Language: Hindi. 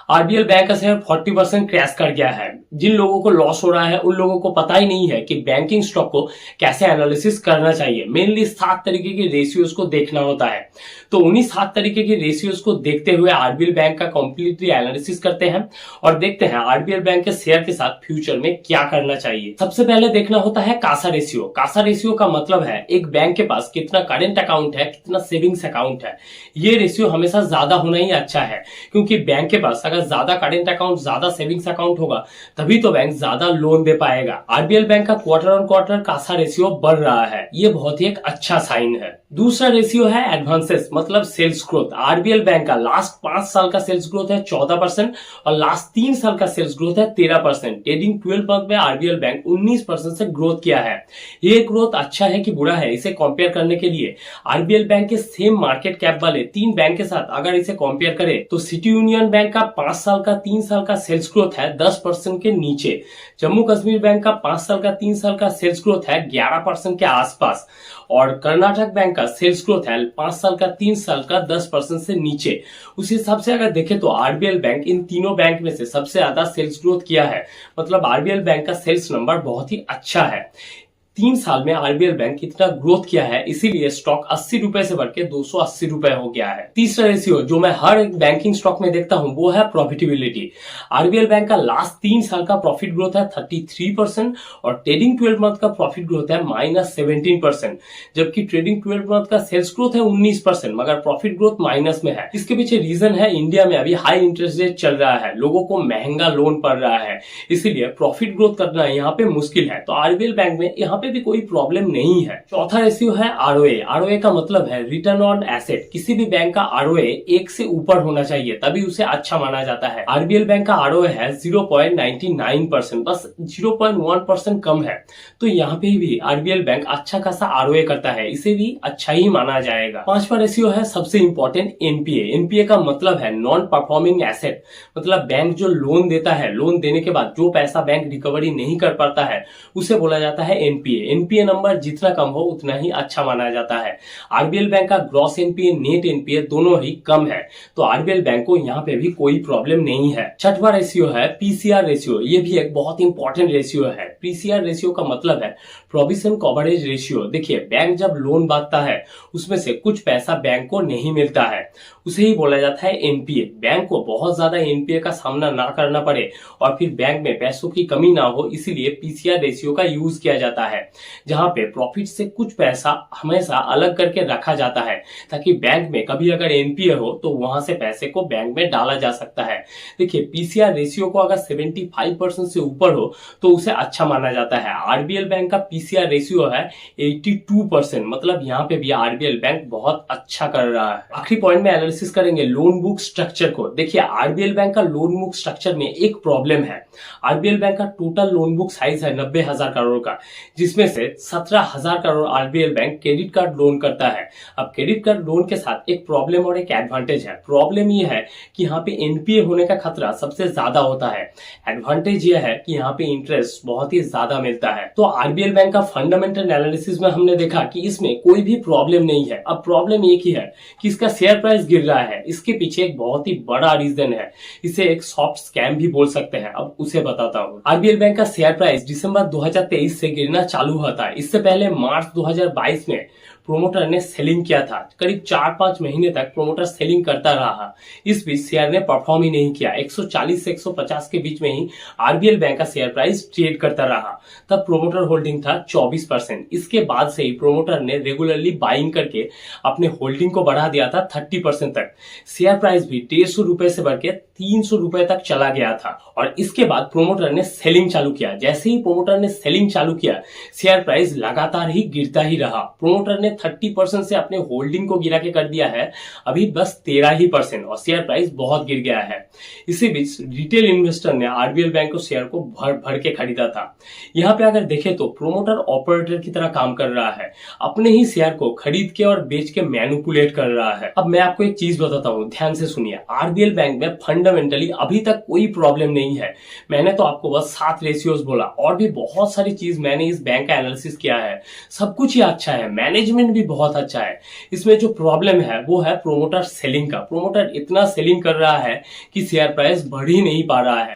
आरबीएल बैंक का शेयर 40% क्रैश कर गया है। जिन लोगों को लॉस हो रहा है उन लोगों को पता ही नहीं है कि बैंकिंग स्टॉक को कैसे एनालिसिस करना चाहिए। मेनली 7 तरीके के रेशियोज को देखना होता है। तो उन्हीं 7 तरीके के रेशियोज को देखते हुए आरबीएल बैंक का कंप्लीटली एनालिसिस करते हैं और देखते हैं आरबीएल बैंक के शेयर के साथ फ्यूचर में क्या करना चाहिए। सबसे पहले देखना होता है कासा रेशियो। कासा रेशियो का मतलब है एक बैंक के पास कितना करेंट अकाउंट है, कितना सेविंग्स अकाउंट है। ये रेशियो हमेशा ज्यादा होना ही अच्छा है, क्योंकि बैंक के पास अगर ज्यादा करेंट अकाउंट, ज्यादा सेविंग्स अकाउंट होगा तभी तो बैंक ज्यादा लोन दे पाएगा। आरबीएल बैंक का quarter on quarter Kasa ratio बढ़ रहा है, ये बहुत ही एक अच्छा साइन है। दूसरा रेशियो है एडवांसेस, मतलब सेल्स ग्रोथ। आरबीएल बैंक का लास्ट 5 साल का सेल्स ग्रोथ है 14% और लास्ट 3 साल का सेल्स ग्रोथ है 13%। ट्रेडिंग 12 मंथ में आरबीएल बैंक 19% से ग्रोथ किया है। ये ग्रोथ अच्छा है कि बुरा है, इसे कंपेयर करने के लिए आरबीएल बैंक के सेम मार्केट कैप वाले 3 बैंक के साथ अगर इसे कंपेयर करें तो सिटी यूनियन बैंक का 5 साल का 3 साल का सेल्स ग्रोथ है 10% के नीचे। जम्मू कश्मीर बैंक का 5 साल का 3 साल का सेल्स ग्रोथ है 11% के आसपास और कर्नाटक बैंक का सेल्स ग्रोथ है 5 साल का 3 साल का 10% से नीचे। उस हिसाब से अगर देखें तो आरबीएल बैंक इन तीनों बैंक में से सबसे ज्यादा सेल्स ग्रोथ किया है। मतलब आरबीएल बैंक का सेल्स नंबर बहुत ही अच्छा है। 3 साल में आरबीएल बैंक इतना ग्रोथ किया है, इसीलिए स्टॉक 80 रुपए से बढ़ के 280 रुपए हो गया है। तीसरा रेशियो जो मैं हर एक बैंकिंग स्टॉक में देखता हूं वो है प्रॉफिटेबिलिटी। आरबीएल बैंक का लास्ट 3 साल का प्रॉफिट ग्रोथ है 33% और ट्रेडिंग 12 मंथ का प्रॉफिट ग्रोथ है -17%, जबकि ट्रेडिंग 12 मंथ का सेल्स ग्रोथ है 19% मगर प्रॉफिट ग्रोथ माइनस में है। इसके पीछे रीजन है इंडिया में अभी हाई इंटरेस्ट रेट चल रहा है, लोगों को महंगा लोन पड़ रहा है, इसीलिए प्रॉफिट ग्रोथ करना यहाँ पे मुश्किल है। तो आरबीएल बैंक में यहाँ पे भी कोई प्रॉब्लम नहीं है। चौथा रेशियो है आरओए। आरओए का मतलब है रिटर्न ऑन एसेट। किसी भी बैंक का आरओए 1 से ऊपर होना चाहिए तभी उसे अच्छा माना जाता है। आरबीएल बैंक का आरओए है 0.99%, बस 0.1% कम है। तो यहाँ पे भी आरबीएल बैंक अच्छा खासा आरओए करता है, इसे भी अच्छा ही माना जाएगा। पांचवा रेशियो है सबसे इंपॉर्टेंट एनपीए। एनपीए का मतलब है नॉन परफॉर्मिंग एसेट। मतलब बैंक जो लोन देता है, लोन देने के बाद जो पैसा बैंक रिकवरी नहीं कर पाता है उसे बोला जाता है एनपीए। एनपीए नंबर जितना कम हो उतना ही अच्छा माना जाता है। आरबीएल बैंक का ग्रॉस एनपीए, नेट एनपीए दोनों ही कम है, तो आरबीएल बैंक को यहाँ पे भी कोई प्रॉब्लम नहीं है। छठवां रेशियो है पीसीआर रेशियो। ये भी एक बहुत इंपॉर्टेंट रेशियो है। पीसीआर रेशियो का मतलब है प्रोविजन कवरेज रेशियो। देखिए, बैंक जब लोन बांटता है उसमें से कुछ पैसा बैंक को नहीं मिलता है, उसे ही बोला जाता है एनपीए। बैंक को बहुत ज्यादा एनपीए का सामना ना करना पड़े और फिर बैंक में पैसों की कमी ना हो, इसीलिए पीसीआर रेशियो का यूज किया जाता है, जहां पे प्रॉफिट से कुछ पैसा हमेशा अलग करके रखा जाता है ताकि बैंक में कभी अगर एनपीए हो तो वहां से पैसे को बैंक में डाला जा सकता है। देखिए, पीसीआर रेशियो को अगर 75% से ऊपर हो तो उसे अच्छा माना जाता है। आरबीएल बैंक का पीसीआर रेशियो है 82%, मतलब यहाँ पे भी आरबीएल बैंक बहुत अच्छा कर रहा है। आखिरी पॉइंट में एनालिसिस करेंगे लोन बुक स्ट्रक्चर को। देखिए, आरबीएल बैंक का लोन बुक स्ट्रक्चर में एक प्रॉब्लम है। आरबीएल बैंक का टोटल लोन बुक साइज है 90,000 करोड़ का, जिसमें से 17,000 crore RBL bank credit card loan करता है। अब क्रेडिट कार्ड लोन के साथ एक प्रॉब्लम और एक एडवांटेज है। प्रॉब्लम ये है कि यहाँ पे एनपीए होने का खतरा सबसे ज्यादा होता है। एडवांटेज ये है कि यहाँ पे इंटरेस्ट बहुत ही ज्यादा मिलता है। तो आरबीएल बैंक का फंडामेंटल एनालिसिस में हमने देखा कि इसमें कोई भी प्रॉब्लम नहीं है। अब प्रॉब्लम एक ही है कि इसका शेयर प्राइस गिर रहा है। इसके पीछे एक बहुत ही बड़ा रीजन है, इसे एक सॉफ्ट स्कैम भी बोल सकते हैं। अब उसे बताता हूँ। आरबीएल बैंक का शेयर प्राइस दिसंबर 2023 से गिरना चालू होता है। इससे पहले मार्च 2022 में प्रोमोटर ने सेलिंग किया था। करीब 4-5 महीने तक प्रोमोटर सेलिंग करता रहा। इस बीच शेयर ने परफॉर्म ही नहीं किया। 140 से 150 के बीच में ही आरबीएल बैंक का शेयर प्राइस ट्रेड करता रहा। तब प्रोमोटर होल्डिंग था 24%। इसके बाद से ही प्रोमोटर ने रेगुलरली बाइंग करके अपने होल्डिंग को बढ़ा दिया था 30% तक। शेयर प्राइस भी 150 रुपए से बढ़ के 300 रुपए तक चला गया था और इसके बाद प्रोमोटर ने सेलिंग चालू किया। जैसे ही प्रोमोटर ने सेलिंग चालू किया, शेयर प्राइस लगातार ही गिरता ही रहा। प्रोमोटर ने 30% से अपने होल्डिंग को गिरा के कर दिया है अभी बस 13% और शेयर प्राइस बहुत गिर गया है। इसी बीच रिटेल इन्वेस्टर ने आरबीएल बैंक को शेयर को भर भर के खरीदा था। यहाँ पे अगर देखें तो प्रोमोटर ऑपरेटर की तरह काम कर रहा है, अपने ही शेयर को खरीद के और बेच के मैनिपुलेट कर रहा है। अब मैं आपको एक चीज बताता हूँ, ध्यान से सुनिए। आरबीएल बैंक में फंडामेंटली अभी तक कोई प्रॉब्लम नहीं है। मैंने तो आपको बस 7 रेशियोज बोला और भी बहुत सारी चीज मैंने इस बैंक का एनालिसिस किया है। सब कुछ ही अच्छा है, मैनेजमेंट सेंटिमेंट भी बहुत अच्छा है। इसमें जो प्रॉब्लम है वो है प्रोमोटर सेलिंग का। प्रोमोटर इतना सेलिंग कर रहा है कि शेयर प्राइस बढ़ ही नहीं पा रहा है।